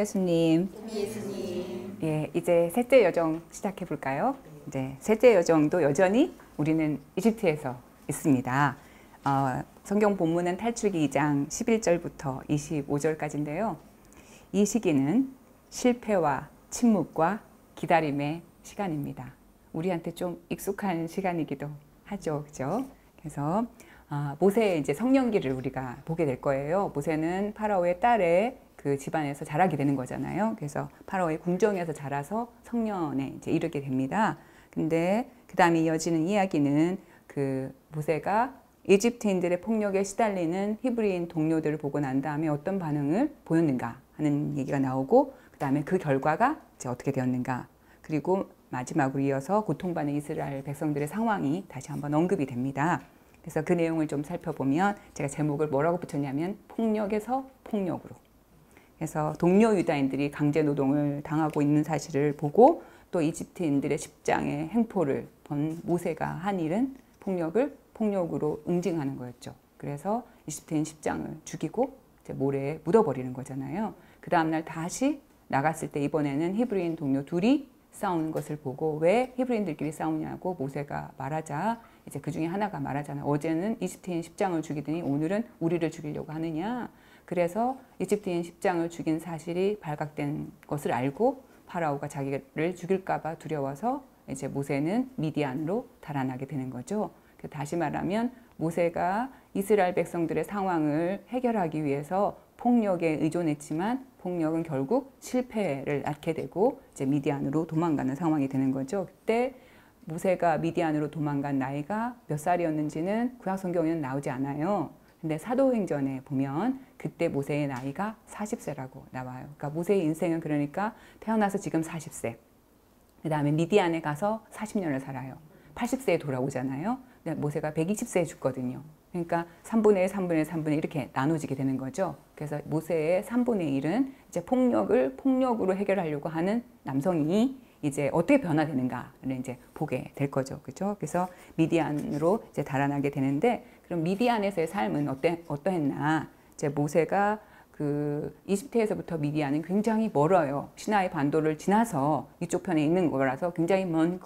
예수님. 예, 이제 셋째 여정 시작해 볼까요? 이제 셋째 여정도 여전히 우리는 이집트에서 있습니다. 성경 본문은 탈출기 2장 11절부터 25절까지인데요. 이 시기는 실패와 침묵과 기다림의 시간입니다. 우리한테 좀 익숙한 시간이기도 하죠, 그죠? 그래서 모세의 이제 성년기를 우리가 보게 될 거예요. 모세는 파라오의 딸의 그 집안에서 자라게 되는 거잖아요. 그래서 파라오의 궁정에서 자라서 성년에 이제 이르게 됩니다. 근데 그 다음에 이어지는 이야기는 그 모세가 이집트인들의 폭력에 시달리는 히브리인 동료들을 보고 난 다음에 어떤 반응을 보였는가 하는 얘기가 나오고, 그 다음에 그 결과가 이제 어떻게 되었는가, 그리고 마지막으로 이어서 고통받는 이스라엘 백성들의 상황이 다시 한번 언급이 됩니다. 그래서 그 내용을 좀 살펴보면 제가 제목을 뭐라고 붙였냐면 폭력에서 폭력으로. 그래서 동료 유다인들이 강제 노동을 당하고 있는 사실을 보고 또 이집트인들의 십장의 행포를 본 모세가 한 일은 폭력을 폭력으로 응징하는 거였죠. 그래서 이집트인 십장을 죽이고 이제 모래에 묻어버리는 거잖아요. 그 다음날 다시 나갔을 때 이번에는 히브리인 동료 둘이 싸우는 것을 보고 왜 히브리인들끼리 싸우냐고 모세가 말하자 이제 그 중에 하나가 말하잖아요. 어제는 이집트인 십장을 죽이더니 오늘은 우리를 죽이려고 하느냐. 그래서 이집트인 십장을 죽인 사실이 발각된 것을 알고 파라오가 자기를 죽일까 봐 두려워서 이제 모세는 미디안으로 달아나게 되는 거죠. 다시 말하면 모세가 이스라엘 백성들의 상황을 해결하기 위해서 폭력에 의존했지만 폭력은 결국 실패를 낳게 되고 이제 미디안으로 도망가는 상황이 되는 거죠. 그때 모세가 미디안으로 도망간 나이가 몇 살이었는지는 구약 성경에는 나오지 않아요. 근데 사도행전에 보면 그때 모세의 나이가 40세라고 나와요. 그러니까 모세의 인생은 그러니까 태어나서 지금 40세. 그 다음에 미디안에 가서 40년을 살아요. 80세에 돌아오잖아요. 근데 모세가 120세에 죽거든요. 그러니까 3분의 1, 3분의 1, 3분의 1 이렇게 나눠지게 되는 거죠. 그래서 모세의 3분의 1은 이제 폭력을 폭력으로 해결하려고 하는 남성이 이제 어떻게 변화되는가를 이제 보게 될 거죠. 그죠? 그래서 미디안으로 이제 달아나게 되는데, 그럼 미디안에서의 삶은 어떠했나? 이제 모세가 그 이집트에서부터 미디안은 굉장히 멀어요. 시나이 반도를 지나서 이쪽 편에 있는 거라서 굉장히 먼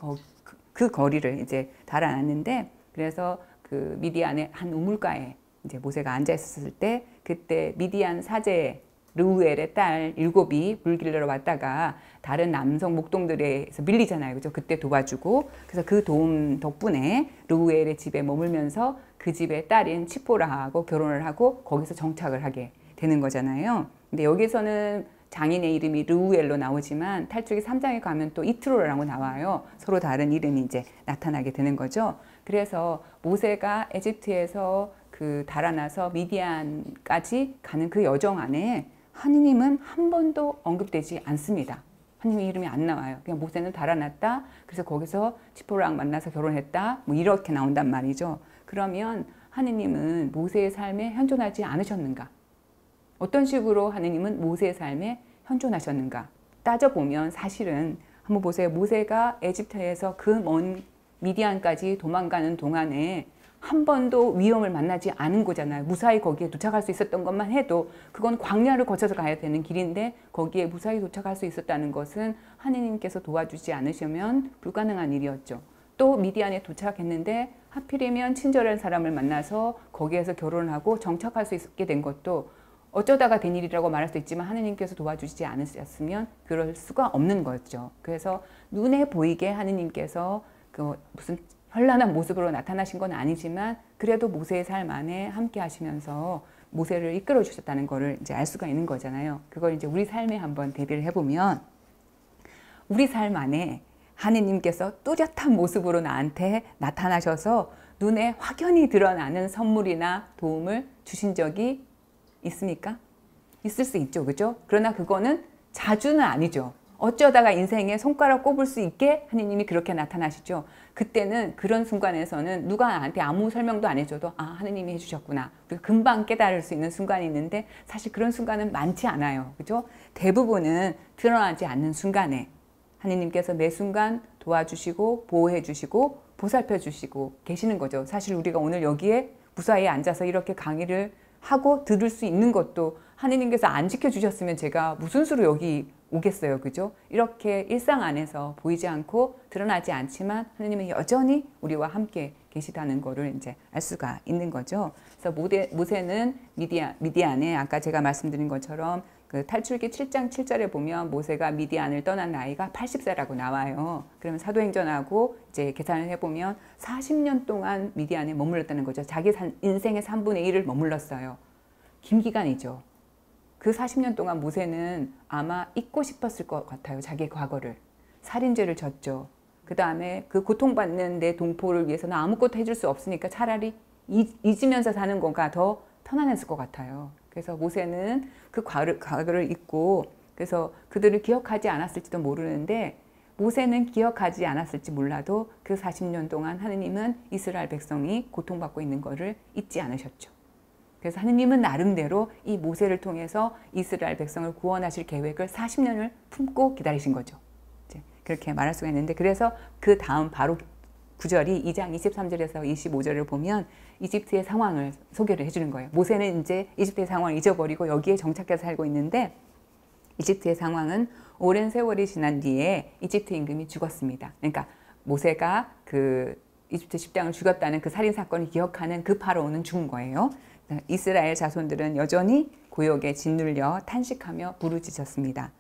그 거리를 이제 달아났는데, 그래서 그 미디안의 한 우물가에 이제 모세가 앉아 있었을 때 그때 미디안 사제 르우엘의 딸 7이 물 길러러 왔다가 다른 남성 목동들에서 밀리잖아요. 그죠? 그때 도와주고, 그래서 그 도움 덕분에 르우엘의 집에 머물면서 그 집의 딸인 치포라하고 결혼을 하고 거기서 정착을 하게 되는 거잖아요. 근데 여기서는 장인의 이름이 르우엘로 나오지만 탈출기 3장에 가면 또 이트로라고 나와요. 서로 다른 이름이 이제 나타나게 되는 거죠. 그래서 모세가 에집트에서 그 달아나서 미디안까지 가는 그 여정 안에 하느님은 한 번도 언급되지 않습니다. 하느님의 이름이 안 나와요. 그냥 모세는 달아났다. 그래서 거기서 치포라랑 만나서 결혼했다. 뭐 이렇게 나온단 말이죠. 그러면 하느님은 모세의 삶에 현존하지 않으셨는가? 어떤 식으로 하느님은 모세의 삶에 현존하셨는가? 따져보면 사실은 한번 보세요. 모세가 에집트에서 그 먼 미디안까지 도망가는 동안에 한 번도 위험을 만나지 않은 거잖아요. 무사히 거기에 도착할 수 있었던 것만 해도 그건 광야를 거쳐서 가야 되는 길인데 거기에 무사히 도착할 수 있었다는 것은 하느님께서 도와주지 않으시면 불가능한 일이었죠. 또 미디안에 도착했는데 하필이면 친절한 사람을 만나서 거기에서 결혼하고 정착할 수 있게 된 것도 어쩌다가 된 일이라고 말할 수 있지만 하느님께서 도와주시지 않으셨으면 그럴 수가 없는 거죠. 그래서 눈에 보이게 하느님께서 그 무슨 현란한 모습으로 나타나신 건 아니지만 그래도 모세의 삶 안에 함께 하시면서 모세를 이끌어 주셨다는 것을 이제 알 수가 있는 거잖아요. 그걸 이제 우리 삶에 한번 대비를 해보면 우리 삶 안에 하느님께서 뚜렷한 모습으로 나한테 나타나셔서 눈에 확연히 드러나는 선물이나 도움을 주신 적이 있습니까? 있을 수 있죠. 그죠? 그러나 그거는 자주는 아니죠. 어쩌다가 인생에 손가락 꼽을 수 있게 하느님이 그렇게 나타나시죠. 그때는 그런 순간에서는 누가 나한테 아무 설명도 안 해줘도 아, 하느님이 해주셨구나. 금방 깨달을 수 있는 순간이 있는데 사실 그런 순간은 많지 않아요. 그죠? 대부분은 드러나지 않는 순간에 하느님께서 매 순간 도와주시고 보호해 주시고 보살펴 주시고 계시는 거죠. 사실 우리가 오늘 여기에 무사히 앉아서 이렇게 강의를 하고 들을 수 있는 것도 하느님께서 안 지켜주셨으면 제가 무슨 수로 여기 오겠어요. 그죠? 이렇게 일상 안에서 보이지 않고 드러나지 않지만 하느님은 여전히 우리와 함께 계시다는 것을 이제 알 수가 있는 거죠. 그래서 모세는 미디안에 아까 제가 말씀드린 것처럼 그 탈출기 7장 7절에 보면 모세가 미디안을 떠난 나이가 80세라고 나와요. 그러면 사도행전하고 이제 계산을 해보면 40년 동안 미디안에 머물렀다는 거죠. 자기 인생의 3분의 1을 머물렀어요. 긴 기간이죠. 그 40년 동안 모세는 아마 잊고 싶었을 것 같아요. 자기의 과거를. 살인죄를 졌죠. 그 다음에 그 고통받는 내 동포를 위해서는 아무것도 해줄 수 없으니까 차라리 잊으면서 사는 거가 더 편안했을 것 같아요. 그래서 모세는 그 과거를 잊고 그래서 그들을 기억하지 않았을지도 모르는데 모세는 기억하지 않았을지 몰라도 그 40년 동안 하느님은 이스라엘 백성이 고통받고 있는 것을 잊지 않으셨죠. 그래서 하느님은 나름대로 이 모세를 통해서 이스라엘 백성을 구원하실 계획을 40년을 품고 기다리신 거죠. 이제 그렇게 말할 수가 있는데 그래서 그 다음 바로 구절이 2장 23절에서 25절을 보면 이집트의 상황을 소개를 해주는 거예요. 모세는 이제 이집트의 상황을 잊어버리고 여기에 정착해서 살고 있는데 이집트의 상황은 오랜 세월이 지난 뒤에 이집트 임금이 죽었습니다. 그러니까 모세가 그 이집트 십대왕을 죽였다는 그 살인 사건을 기억하는 그 파라오는 죽은 거예요. 이스라엘 자손들은 여전히 고역에 짓눌려 탄식하며 부르짖었습니다.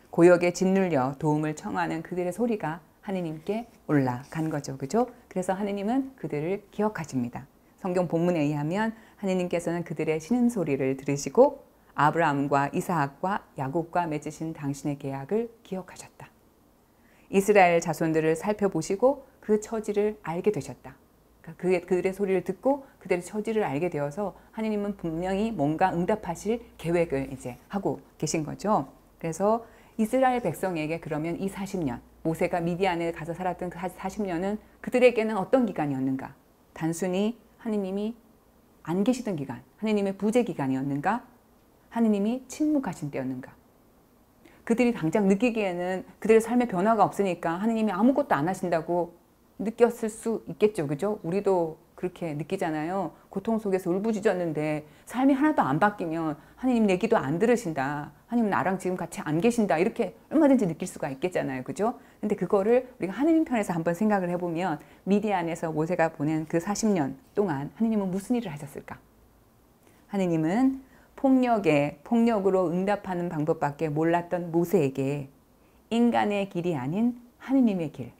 고역에 짓눌려 도움을 청하는 그들의 소리가 하느님께 올라간 거죠. 그죠? 그래서 하느님은 그들을 기억하십니다. 성경 본문에 의하면 하느님께서는 그들의 신음소리를 들으시고 아브라함과 이삭과 야곱과 맺으신 당신의 계약을 기억하셨다. 이스라엘 자손들을 살펴보시고 그 처지를 알게 되셨다. 그들의 소리를 듣고 그들의 처지를 알게 되어서 하느님은 분명히 뭔가 응답하실 계획을 이제 하고 계신 거죠. 그래서 이스라엘 백성에게 그러면 이 40년, 모세가 미디안에 가서 살았던 그 40년은 그들에게는 어떤 기간이었는가? 단순히 하느님이 안 계시던 기간, 하느님의 부재 기간이었는가? 하느님이 침묵하신 때였는가? 그들이 당장 느끼기에는 그들의 삶의 변화가 없으니까 하느님이 아무것도 안 하신다고 느꼈을 수 있겠죠. 그죠? 우리도 그렇게 느끼잖아요. 고통 속에서 울부짖었는데 삶이 하나도 안 바뀌면 하느님 내 기도 안 들으신다. 하느님 나랑 지금 같이 안 계신다. 이렇게 얼마든지 느낄 수가 있겠잖아요. 그죠? 근데 그거를 우리가 하느님 편에서 한번 생각을 해보면 미디안에서 모세가 보낸 그 40년 동안 하느님은 무슨 일을 하셨을까? 하느님은 폭력으로 응답하는 방법밖에 몰랐던 모세에게 인간의 길이 아닌 하느님의 길,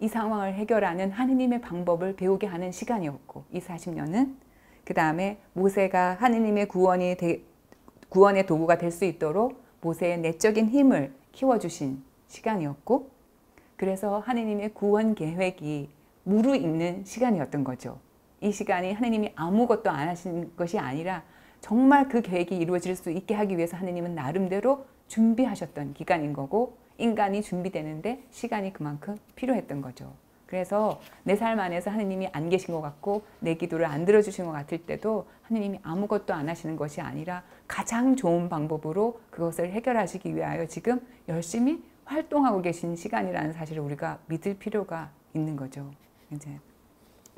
이 상황을 해결하는 하느님의 방법을 배우게 하는 시간이었고 이 40년은 그 다음에 모세가 하느님의 구원의 도구가 될 수 있도록 모세의 내적인 힘을 키워주신 시간이었고 그래서 하느님의 구원 계획이 무르익는 시간이었던 거죠. 이 시간이 하느님이 아무것도 안 하신 것이 아니라 정말 그 계획이 이루어질 수 있게 하기 위해서 하느님은 나름대로 준비하셨던 기간인 거고 인간이 준비되는데 시간이 그만큼 필요했던 거죠. 그래서 내 삶 안에서 하느님이 안 계신 것 같고 내 기도를 안 들어주신 것 같을 때도 하느님이 아무것도 안 하시는 것이 아니라 가장 좋은 방법으로 그것을 해결하시기 위하여 지금 열심히 활동하고 계신 시간이라는 사실을 우리가 믿을 필요가 있는 거죠. 이제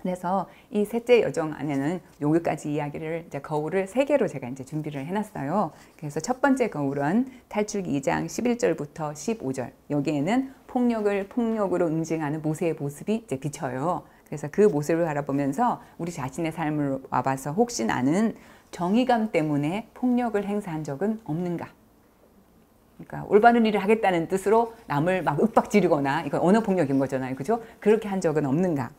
그래서 이 셋째 여정 안에는 여기까지 이야기를 이제 거울을 3개로 제가 이제 준비를 해놨어요. 그래서 첫 번째 거울은 탈출기 2장 11절부터 15절. 여기에는 폭력으로 응징하는 모세의 모습이 이제 비쳐요. 그래서 그 모습을 바라보면서 우리 자신의 삶을 와봐서 혹시 나는 정의감 때문에 폭력을 행사한 적은 없는가? 그러니까 올바른 일을 하겠다는 뜻으로 남을 막 윽박지르거나 이건 언어 폭력인 거잖아요. 그죠? 그렇게 한 적은 없는가?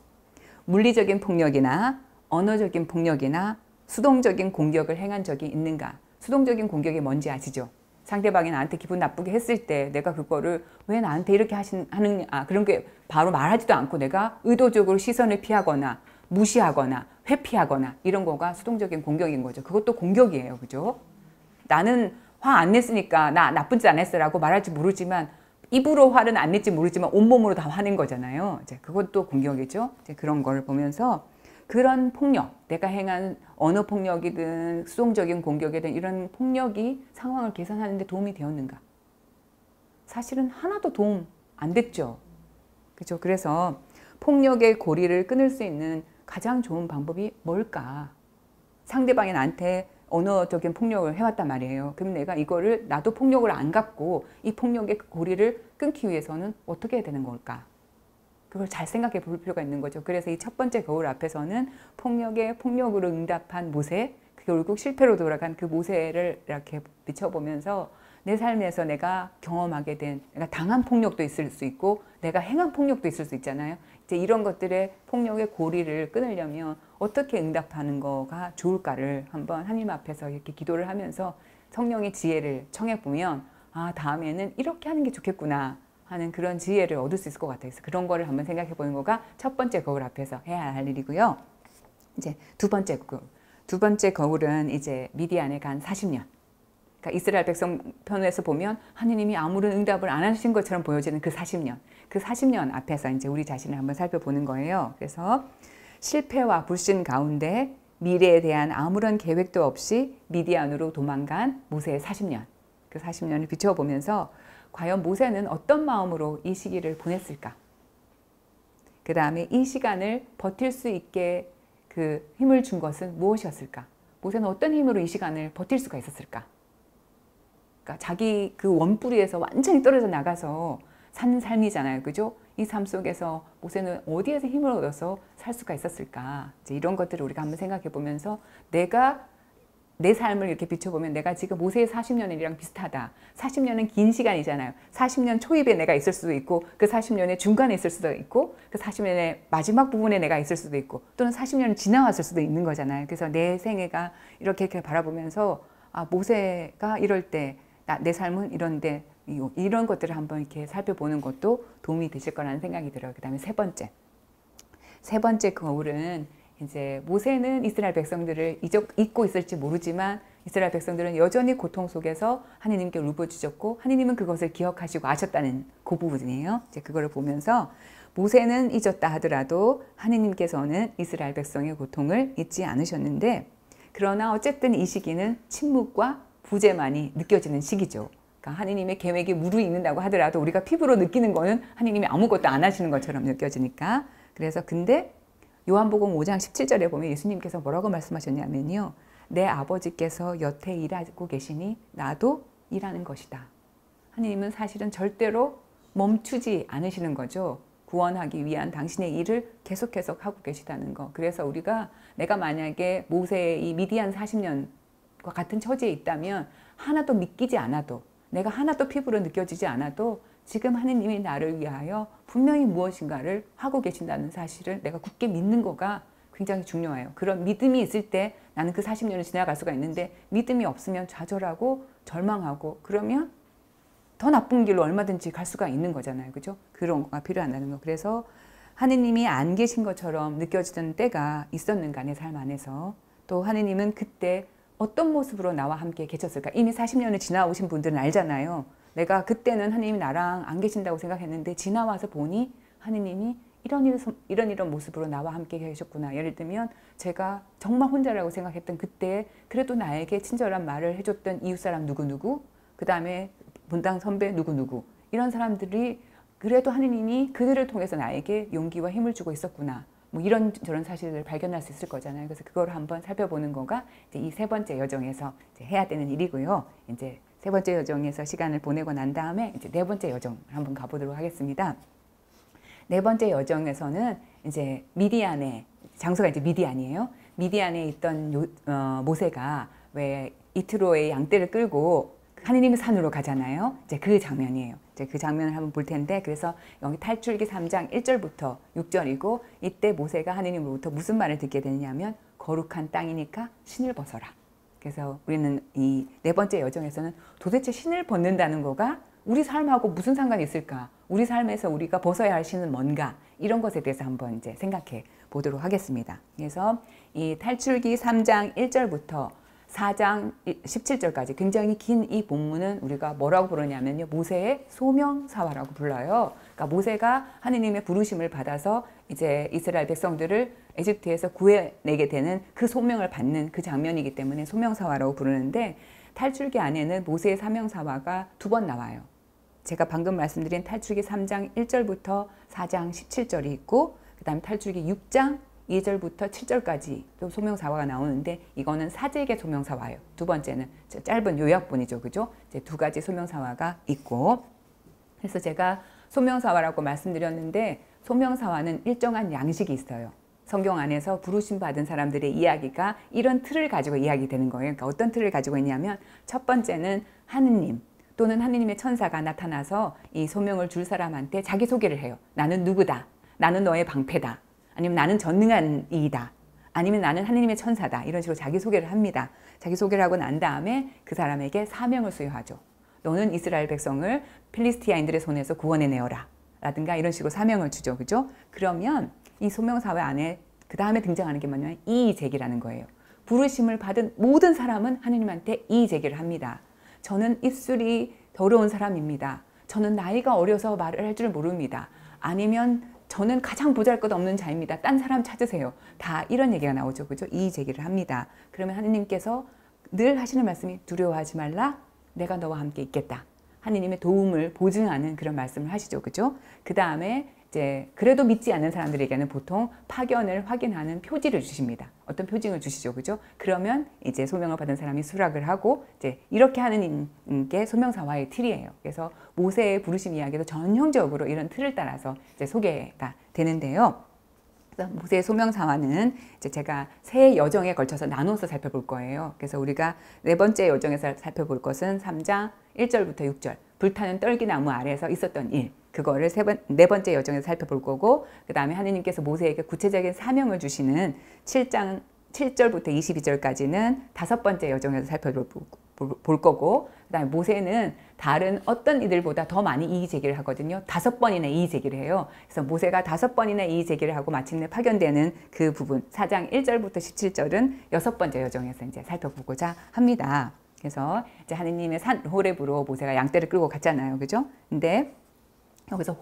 물리적인 폭력이나 언어적인 폭력이나 수동적인 공격을 행한 적이 있는가? 수동적인 공격이 뭔지 아시죠? 상대방이 나한테 기분 나쁘게 했을 때 내가 그거를 왜 나한테 이렇게 하느냐 그런 게 바로 말하지도 않고 내가 의도적으로 시선을 피하거나 무시하거나 회피하거나 이런 거가 수동적인 공격인 거죠. 그것도 공격이에요. 그죠? 나는 화 안 냈으니까 나 나쁜 짓 안 했어라고 말할지 모르지만 입으로 화는 안 냈지 모르지만 온몸으로 다 화낸 거잖아요. 이제 그것도 공격이죠. 이제 그런 걸 보면서 그런 폭력, 내가 행한 언어 폭력이든 수동적인 공격이든 이런 폭력이 상황을 개선하는 데 도움이 되었는가? 사실은 하나도 도움 안 됐죠. 그렇죠? 그래서 폭력의 고리를 끊을 수 있는 가장 좋은 방법이 뭘까? 상대방이 나한테 언어적인 폭력을 해왔단 말이에요. 그럼 내가 이거를 나도 폭력을 안 갖고 이 폭력의 고리를 끊기 위해서는 어떻게 해야 되는 걸까? 그걸 잘 생각해 볼 필요가 있는 거죠. 그래서 이 첫 번째 거울 앞에서는 폭력에 폭력으로 응답한 모세, 결국 실패로 돌아간 그 모세를 이렇게 비춰보면서 내 삶에서 내가 경험하게 된, 내가 당한 폭력도 있을 수 있고 내가 행한 폭력도 있을 수 있잖아요. 이제 이런 것들의 폭력의 고리를 끊으려면 어떻게 응답하는 거가 좋을까를 한번 하나님 앞에서 이렇게 기도를 하면서 성령의 지혜를 청해 보면 아, 다음에는 이렇게 하는 게 좋겠구나 하는 그런 지혜를 얻을 수 있을 것 같아요. 그래서 그런 거를 한번 생각해 보는 거가 첫 번째 거울 앞에서 해야 할 일이고요. 이제 두 번째 거울은 이제 미디안에 간 40년. 그러니까 이스라엘 백성 편에서 보면 하느님이 아무런 응답을 안 하신 것처럼 보여지는 그 40년. 그 40년 앞에서 이제 우리 자신을 한번 살펴보는 거예요. 그래서 실패와 불신 가운데 미래에 대한 아무런 계획도 없이 미디안으로 도망간 모세의 40년. 그 40년을 비춰보면서 과연 모세는 어떤 마음으로 이 시기를 보냈을까? 그 다음에 이 시간을 버틸 수 있게 그 힘을 준 것은 무엇이었을까? 모세는 어떤 힘으로 이 시간을 버틸 수가 있었을까? 그러니까 자기 그 원뿌리에서 완전히 떨어져 나가서 사는 삶이잖아요. 그죠? 이 삶 속에서 모세는 어디에서 힘을 얻어서 살 수가 있었을까? 이제 이런 것들을 우리가 한번 생각해 보면서 내가 내 삶을 이렇게 비춰보면 내가 지금 모세의 40년이랑 비슷하다. 40년은 긴 시간이잖아요. 40년 초입에 내가 있을 수도 있고 그 40년의 중간에 있을 수도 있고 그 40년의 마지막 부분에 내가 있을 수도 있고 또는 40년은 지나왔을 수도 있는 거잖아요. 그래서 내 생애가 이렇게 바라보면서 아, 모세가 이럴 때 내 삶은 이런데 이런 것들을 한번 이렇게 살펴보는 것도 도움이 되실 거라는 생각이 들어요. 그 다음에 세 번째 거울은 이제 모세는 이스라엘 백성들을 잊고 있을지 모르지만 이스라엘 백성들은 여전히 고통 속에서 하느님께 울부짖었고 하느님은 그것을 기억하시고 아셨다는 그 부분이에요. 이제 그거를 보면서 모세는 잊었다 하더라도 하느님께서는 이스라엘 백성의 고통을 잊지 않으셨는데 그러나 어쨌든 이 시기는 침묵과 부재만이 느껴지는 시기죠. 그러니까 하느님의 계획이 무르익는다고 하더라도 우리가 피부로 느끼는 거는 하느님이 아무것도 안 하시는 것처럼 느껴지니까. 그래서 근데 요한복음 5장 17절에 보면 예수님께서 뭐라고 말씀하셨냐면요. 내 아버지께서 여태 일하고 계시니 나도 일하는 것이다. 하느님은 사실은 절대로 멈추지 않으시는 거죠. 구원하기 위한 당신의 일을 계속 하고 계시다는 거. 그래서 우리가 내가 만약에 모세의 이 미디안 40년과 같은 처지에 있다면 하나도 믿기지 않아도 내가 하나도 피부로 느껴지지 않아도 지금 하느님이 나를 위하여 분명히 무엇인가를 하고 계신다는 사실을 내가 굳게 믿는 거가 굉장히 중요해요. 그런 믿음이 있을 때 나는 그 40년을 지나갈 수가 있는데 믿음이 없으면 좌절하고 절망하고 그러면 더 나쁜 길로 얼마든지 갈 수가 있는 거잖아요. 그죠? 그런 거가 필요하다는 거. 그래서 하느님이 안 계신 것처럼 느껴지던 때가 있었는가 내 삶 안에서 또 하느님은 그때 어떤 모습으로 나와 함께 계셨을까? 이미 40년을 지나오신 분들은 알잖아요. 내가 그때는 하느님이 나랑 안 계신다고 생각했는데 지나와서 보니 하느님이 이런 모습으로 나와 함께 계셨구나. 예를 들면 제가 정말 혼자라고 생각했던 그때 그래도 나에게 친절한 말을 해줬던 이웃사람 누구누구 그 다음에 본당 선배 누구누구 이런 사람들이 그래도 하느님이 그들을 통해서 나에게 용기와 힘을 주고 있었구나. 뭐 이런저런 사실을 발견할 수 있을 거잖아요. 그래서 그걸 한번 살펴보는 거가 이제 이 세 번째 여정에서 이제 해야 되는 일이고요. 이제 세 번째 여정에서 시간을 보내고 난 다음에 이제 네 번째 여정을 한번 가보도록 하겠습니다. 네 번째 여정에서는 이제 미디안의 장소가 이제 미디안이에요. 미디안에 있던 모세가 왜 이트로의 양떼를 끌고 하느님의 산으로 가잖아요. 이제 그 장면이에요. 이제 그 장면을 한번 볼 텐데 그래서 여기 탈출기 3장 1절부터 6절이고 이때 모세가 하느님으로부터 무슨 말을 듣게 되냐면 거룩한 땅이니까 신을 벗어라. 그래서 우리는 이 네 번째 여정에서는 도대체 신을 벗는다는 거가 우리 삶하고 무슨 상관이 있을까? 우리 삶에서 우리가 벗어야 할 신은 뭔가? 이런 것에 대해서 한번 이제 생각해 보도록 하겠습니다. 그래서 이 탈출기 3장 1절부터 4장 17절까지 굉장히 긴 이 본문은 우리가 뭐라고 부르냐면요. 모세의 소명사화라고 불러요. 그러니까 모세가 하느님의 부르심을 받아서 이제 이스라엘 백성들을 에집트에서 구해내게 되는 그 소명을 받는 그 장면이기 때문에 소명사화라고 부르는데 탈출기 안에는 모세의 사명사화가 두 번 나와요. 제가 방금 말씀드린 탈출기 3장 1절부터 4장 17절이 있고 그 다음에 탈출기 6장 2절부터 7절까지 또 소명사화가 나오는데 이거는 사제에게 소명사화예요. 두 번째는 짧은 요약본이죠. 그죠? 이제 두 가지 소명사화가 있고, 그래서 제가 소명사화라고 말씀드렸는데 소명사화는 일정한 양식이 있어요. 성경 안에서 부르심 받은 사람들의 이야기가 이런 틀을 가지고 이야기되는 거예요. 그러니까 어떤 틀을 가지고 있냐면 첫 번째는 하느님 또는 하느님의 천사가 나타나서 이 소명을 줄 사람한테 자기소개를 해요. 나는 누구다. 나는 너의 방패다. 아니면 나는 전능한 이이다. 아니면 나는 하느님의 천사다. 이런 식으로 자기소개를 합니다. 자기소개를 하고 난 다음에 그 사람에게 사명을 수여하죠. 너는 이스라엘 백성을 필리스티아인들의 손에서 구원해내어라. 라든가 이런 식으로 사명을 주죠. 그죠? 그러면 이 소명사회 안에 그 다음에 등장하는 게 뭐냐면 이의제기라는 거예요. 부르심을 받은 모든 사람은 하느님한테 이의제기를 합니다. 저는 입술이 더러운 사람입니다. 저는 나이가 어려서 말을 할 줄 모릅니다. 아니면 저는 가장 보잘것없는 자입니다. 딴 사람 찾으세요. 다 이런 얘기가 나오죠. 그죠? 이의제기를 합니다. 그러면 하느님께서 늘 하시는 말씀이 두려워하지 말라. 내가 너와 함께 있겠다. 하느님의 도움을 보증하는 그런 말씀을 하시죠. 그죠? 그 다음에 이제 그래도 믿지 않는 사람들에게는 보통 파견을 확인하는 표지를 주십니다. 어떤 표징을 주시죠. 그죠? 그러면 이제 소명을 받은 사람이 수락을 하고 이제 이렇게 하는 게 소명사화의 틀이에요. 그래서 모세의 부르심 이야기도 전형적으로 이런 틀을 따라서 이제 소개가 되는데요. 그래서 모세의 소명사화는 이제 제가 세 여정에 걸쳐서 나눠서 살펴볼 거예요. 그래서 우리가 네 번째 여정에서 살펴볼 것은 3장 1절부터 6절 불타는 떨기나무 아래에서 있었던 일, 그거를 네 번째 여정에서 살펴볼 거고, 그 다음에 하느님께서 모세에게 구체적인 사명을 주시는 7장 7절부터 22절까지는 다섯 번째 여정에서 살펴볼 거고, 그 다음에 모세는 다른 어떤 이들보다 더 많이 이의제기를 하거든요. 5번이나 이의제기를 해요. 그래서 모세가 5번이나 이의제기를 하고 마침내 파견되는 그 부분 4장 1절부터 17절은 여섯 번째 여정에서 이제 살펴보고자 합니다. 그래서 이제 하느님의 산 호렙으로 모세가 양떼를 끌고 갔잖아요. 그죠? 근데 여기서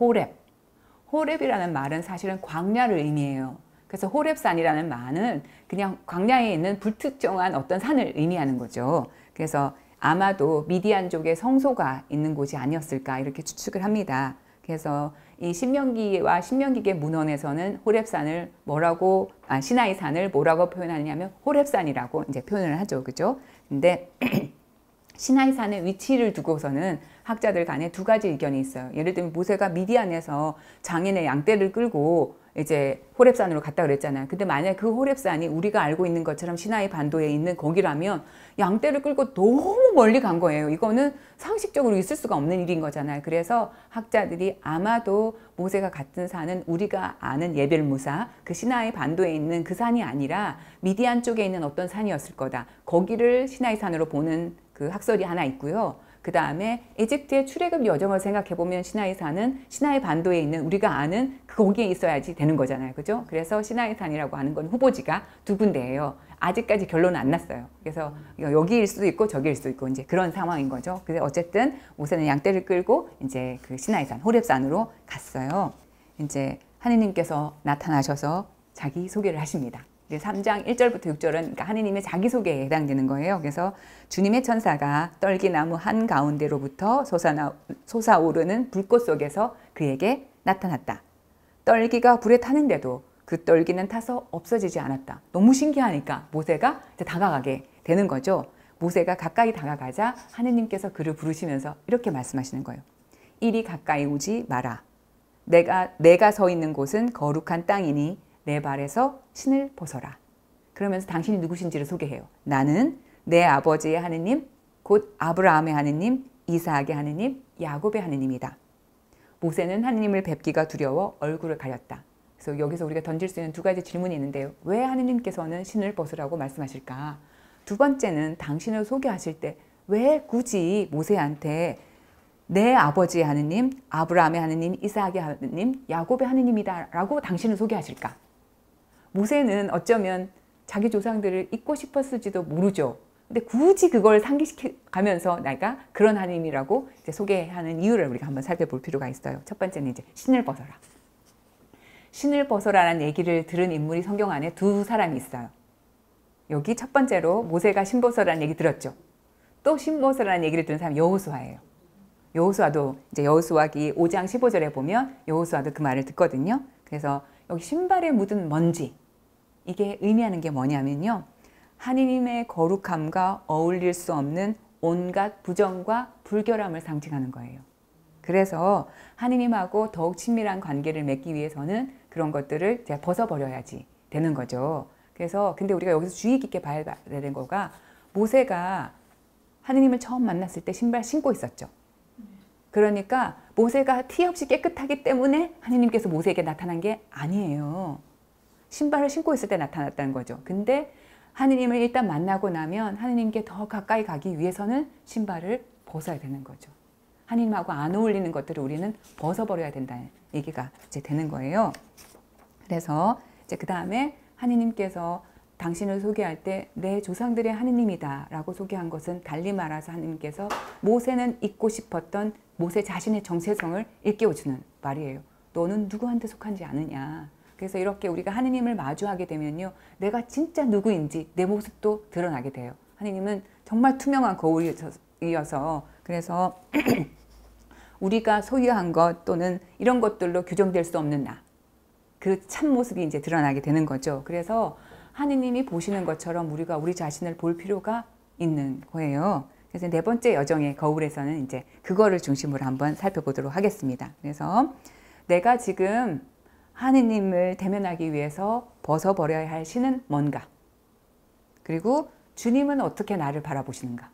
호렙이라는 말은 사실은 광야를 의미해요. 그래서 호렙산이라는 말은 그냥 광야에 있는 불특정한 어떤 산을 의미하는 거죠. 그래서 아마도 미디안족의 성소가 있는 곳이 아니었을까 이렇게 추측을 합니다. 그래서 이 신명기와 신명기계 문헌에서는 호렙산을 시나이산을 뭐라고 표현하냐면 호렙산이라고 이제 표현을 하죠. 그죠? 근데 시나이산의 위치를 두고서는 학자들 간에 두 가지 의견이 있어요. 예를 들면 모세가 미디안에서 장인의 양떼를 끌고 이제 호렙산으로 갔다 그랬잖아요. 근데 만약 그 호렙산이 우리가 알고 있는 것처럼 시나이 반도에 있는 거기라면 양떼를 끌고 너무 멀리 간 거예요. 이거는 상식적으로 있을 수가 없는 일인 거잖아요. 그래서 학자들이 아마도 모세가 갔던 산은 우리가 아는 예벨무사, 그 시나이 반도에 있는 그 산이 아니라 미디안 쪽에 있는 어떤 산이었을 거다. 거기를 시나이 산으로 보는 그 학설이 하나 있고요. 그 다음에 이집트의 출애굽 여정을 생각해보면 시나이산은 시나이 반도에 있는 우리가 아는 거기에 있어야지 되는 거잖아요. 그죠? 그래서 시나이산이라고 하는 건 후보지가 두 군데예요. 아직까지 결론은 안 났어요. 그래서 여기일 수도 있고 저기일 수도 있고 이제 그런 상황인 거죠. 그래서 어쨌든 모세는 양떼를 끌고 이제 그 시나이산, 호렙산으로 갔어요. 이제 하느님께서 나타나셔서 자기 소개를 하십니다. 3장 1절부터 6절은 그러니까 하느님의 자기소개에 해당되는 거예요. 그래서 주님의 천사가 떨기나무 한가운데로부터 솟아오르는 불꽃 속에서 그에게 나타났다. 떨기가 불에 타는데도 그 떨기는 타서 없어지지 않았다. 너무 신기하니까 모세가 이제 다가가게 되는 거죠. 모세가 가까이 다가가자 하느님께서 그를 부르시면서 이렇게 말씀하시는 거예요. 이리 가까이 오지 마라. 내가 서 있는 곳은 거룩한 땅이니 내 발에서 신을 벗어라. 그러면서 당신이 누구신지를 소개해요. 나는 내 아버지의 하느님, 곧 아브라함의 하느님, 이삭의 하느님, 야곱의 하느님이다. 모세는 하느님을 뵙기가 두려워 얼굴을 가렸다. 그래서 여기서 우리가 던질 수 있는 두 가지 질문이 있는데요. 왜 하느님께서는 신을 벗으라고 말씀하실까? 두 번째는 당신을 소개하실 때 왜 굳이 모세한테 내 아버지의 하느님, 아브라함의 하느님, 이삭의 하느님, 야곱의 하느님이다 라고 당신을 소개하실까? 모세는 어쩌면 자기 조상들을 잊고 싶었을지도 모르죠. 근데 굳이 그걸 상기시켜가면서 내가 그런 하나님이라고 이제 소개하는 이유를 우리가 한번 살펴볼 필요가 있어요. 첫 번째는 이제 신을 벗어라. 신을 벗어라라는 얘기를 들은 인물이 성경 안에 두 사람이 있어요. 여기 첫 번째로 모세가 신 벗어라는 얘기 들었죠. 또 신 벗어라는 얘기를 들은 사람이 여호수아예요. 여호수아도 이제 여호수아기 5장 15절에 보면 여호수아도 그 말을 듣거든요. 그래서 여기 신발에 묻은 먼지, 이게 의미하는 게 뭐냐면요. 하느님의 거룩함과 어울릴 수 없는 온갖 부정과 불결함을 상징하는 거예요. 그래서 하느님하고 더욱 친밀한 관계를 맺기 위해서는 그런 것들을 이제 벗어버려야지 되는 거죠. 그래서 근데 우리가 여기서 주의 깊게 봐야 되는 거가 모세가 하느님을 처음 만났을 때 신발 신고 있었죠. 그러니까 모세가 티 없이 깨끗하기 때문에 하느님께서 모세에게 나타난 게 아니에요. 신발을 신고 있을 때 나타났다는 거죠. 근데 하느님을 일단 만나고 나면 하느님께 더 가까이 가기 위해서는 신발을 벗어야 되는 거죠. 하느님하고 안 어울리는 것들을 우리는 벗어버려야 된다는 얘기가 이제 되는 거예요. 그래서 이제 그 다음에 하느님께서 당신을 소개할 때 내 조상들의 하느님이다 라고 소개한 것은 달리 말해서 하느님께서 모세는 잊고 싶었던 모세 자신의 정체성을 일깨워주는 말이에요. 너는 누구한테 속한지 아느냐. 그래서 이렇게 우리가 하느님을 마주하게 되면요. 내가 진짜 누구인지 내 모습도 드러나게 돼요. 하느님은 정말 투명한 거울이어서 그래서 우리가 소유한 것 또는 이런 것들로 규정될 수 없는 나. 그 참모습이 이제 드러나게 되는 거죠. 그래서 하느님이 보시는 것처럼 우리가 우리 자신을 볼 필요가 있는 거예요. 그래서 네 번째 여정의 거울에서는 이제 그거를 중심으로 한번 살펴보도록 하겠습니다. 그래서 내가 지금 하느님을 대면하기 위해서 벗어버려야 할 신은 뭔가? 그리고 주님은 어떻게 나를 바라보시는가?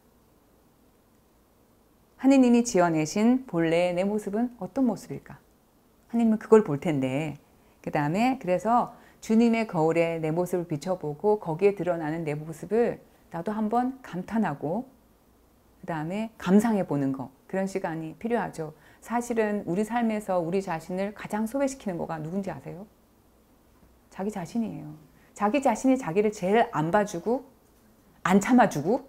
하느님이 지어내신 본래의 내 모습은 어떤 모습일까? 하느님은 그걸 볼 텐데 그 다음에 그래서 주님의 거울에 내 모습을 비춰보고 거기에 드러나는 내 모습을 나도 한번 감탄하고 그 다음에 감상해 보는 거 그런 시간이 필요하죠. 사실은 우리 삶에서 우리 자신을 가장 소외시키는 거가 누군지 아세요? 자기 자신이에요. 자기 자신이 자기를 제일 안 봐주고 안 참아주고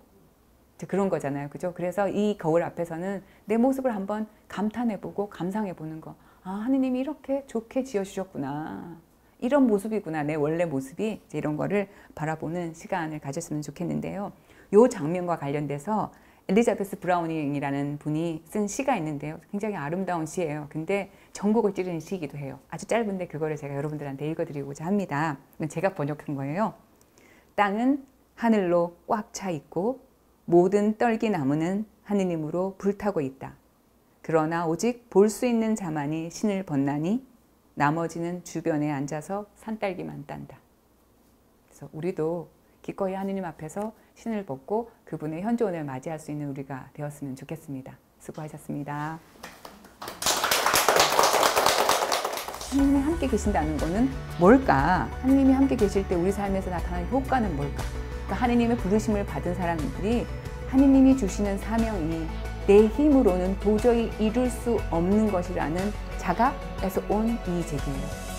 그런 거잖아요. 그죠? 그래서 이 거울 앞에서는 내 모습을 한번 감탄해보고 감상해보는 거. 아, 하느님이 이렇게 좋게 지어주셨구나. 이런 모습이구나. 내 원래 모습이 이런 거를 바라보는 시간을 가졌으면 좋겠는데요. 이 장면과 관련돼서 엘리자베스 브라우닝이라는 분이 쓴 시가 있는데요. 굉장히 아름다운 시예요. 근데 전곡을 찌르는 시이기도 해요. 아주 짧은데 그거를 제가 여러분들한테 읽어드리고자 합니다. 제가 번역한 거예요. 땅은 하늘로 꽉 차 있고 모든 떨기나무는 하느님으로 불타고 있다. 그러나 오직 볼 수 있는 자만이 신을 벗나니 나머지는 주변에 앉아서 산딸기만 딴다. 그래서 우리도 기꺼이 하느님 앞에서 신을 벗고 그분의 현존을 맞이할 수 있는 우리가 되었으면 좋겠습니다. 수고하셨습니다. 하느님이 함께 계신다는 것은 뭘까? 하느님이 함께 계실 때 우리 삶에서 나타나는 효과는 뭘까? 그러니까 하느님의 부르심을 받은 사람들이 하느님이 주시는 사명이 내 힘으로는 도저히 이룰 수 없는 것이라는 자각에서 온 이의제기예요.